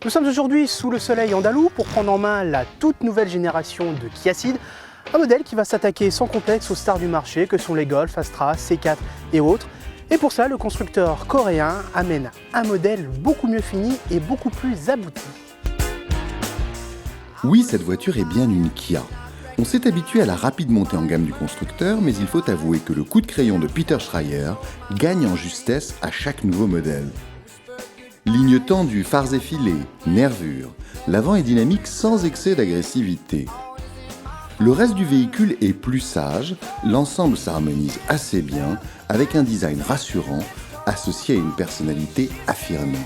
Nous sommes aujourd'hui sous le soleil andalou pour prendre en main la toute nouvelle génération de Kia Ceed, un modèle qui va s'attaquer sans complexe aux stars du marché que sont les Golf, Astra, C4 et autres. Et pour ça, le constructeur coréen amène un modèle beaucoup mieux fini et beaucoup plus abouti. Oui, cette voiture est bien une Kia. On s'est habitué à la rapide montée en gamme du constructeur, mais il faut avouer que le coup de crayon de Peter Schreier gagne en justesse à chaque nouveau modèle. Ligne tendue, phares effilés, nervures, l'avant est dynamique sans excès d'agressivité. Le reste du véhicule est plus sage, l'ensemble s'harmonise assez bien, avec un design rassurant, associé à une personnalité affirmée.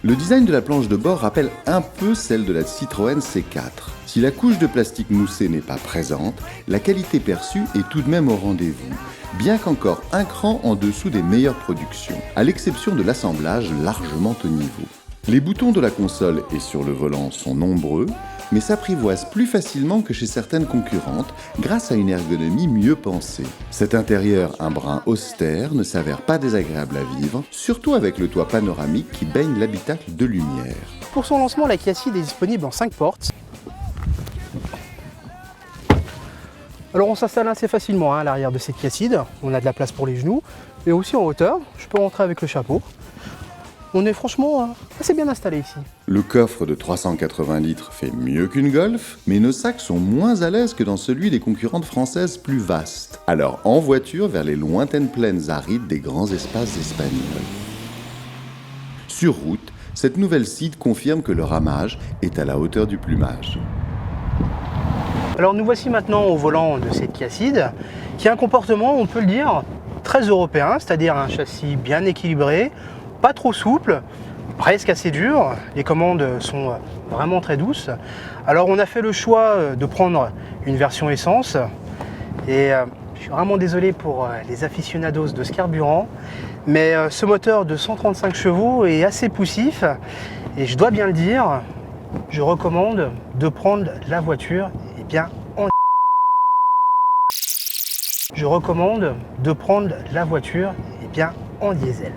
Le design de la planche de bord rappelle un peu celle de la Citroën C4. Si la couche de plastique moussé n'est pas présente, la qualité perçue est tout de même au rendez-vous, bien qu'encore un cran en dessous des meilleures productions, à l'exception de l'assemblage largement au niveau. Les boutons de la console et sur le volant sont nombreux, mais s'apprivoisent plus facilement que chez certaines concurrentes grâce à une ergonomie mieux pensée. Cet intérieur, un brin austère, ne s'avère pas désagréable à vivre, surtout avec le toit panoramique qui baigne l'habitacle de lumière. Pour son lancement, la Kia Ceed est disponible en 5 portes. Alors on s'installe assez facilement à l'arrière de cette Kia Ceed, on a de la place pour les genoux, et aussi en hauteur, je peux rentrer avec le chapeau. On est franchement assez bien installé ici. Le coffre de 380 litres fait mieux qu'une Golf, mais nos sacs sont moins à l'aise que dans celui des concurrentes françaises plus vastes. Alors en voiture vers les lointaines plaines arides des grands espaces espagnols. Sur route, cette nouvelle Ceed confirme que le ramage est à la hauteur du plumage. Alors nous voici maintenant au volant de cette Kia Ceed, qui a un comportement, on peut le dire, très européen, c'est-à-dire un châssis bien équilibré, pas trop souple, presque assez dur. Les commandes sont vraiment très douces. Alors on a fait le choix de prendre une version essence, et je suis vraiment désolé pour les aficionados de ce carburant, mais ce moteur de 135 chevaux est assez poussif, et je dois bien le dire, je recommande de prendre la voiture Je recommande de prendre la voiture en diesel.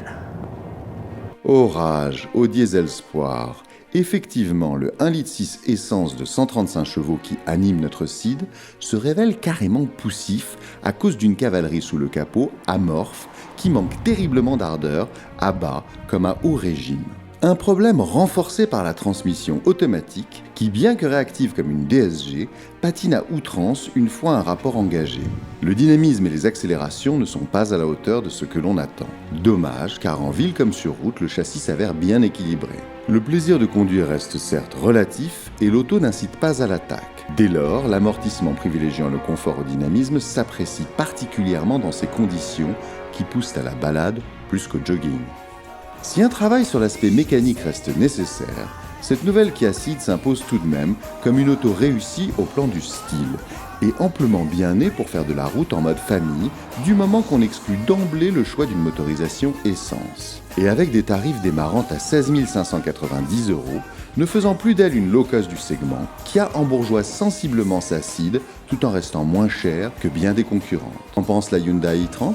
Orage au diesel Sport. Effectivement, le 1,6 litre essence de 135 chevaux qui anime notre Ceed se révèle carrément poussif à cause d'une cavalerie sous le capot amorphe qui manque terriblement d'ardeur à bas comme à haut régime. Un problème renforcé par la transmission automatique qui, bien que réactive comme une DSG, patine à outrance une fois un rapport engagé. Le dynamisme et les accélérations ne sont pas à la hauteur de ce que l'on attend. Dommage, car en ville comme sur route, le châssis s'avère bien équilibré. Le plaisir de conduire reste certes relatif et l'auto n'incite pas à l'attaque. Dès lors, l'amortissement privilégiant le confort au dynamisme s'apprécie particulièrement dans ces conditions qui poussent à la balade plus qu'au jogging. Si un travail sur l'aspect mécanique reste nécessaire, cette nouvelle Kia Ceed s'impose tout de même comme une auto réussie au plan du style et amplement bien née pour faire de la route en mode famille, du moment qu'on exclut d'emblée le choix d'une motorisation essence. Et avec des tarifs démarrant à 16 590 €, ne faisant plus d'elle une low-cost du segment, Kia embourgeoise sensiblement sa Ceed tout en restant moins chère que bien des concurrentes. Qu'en pense la Hyundai i30 ?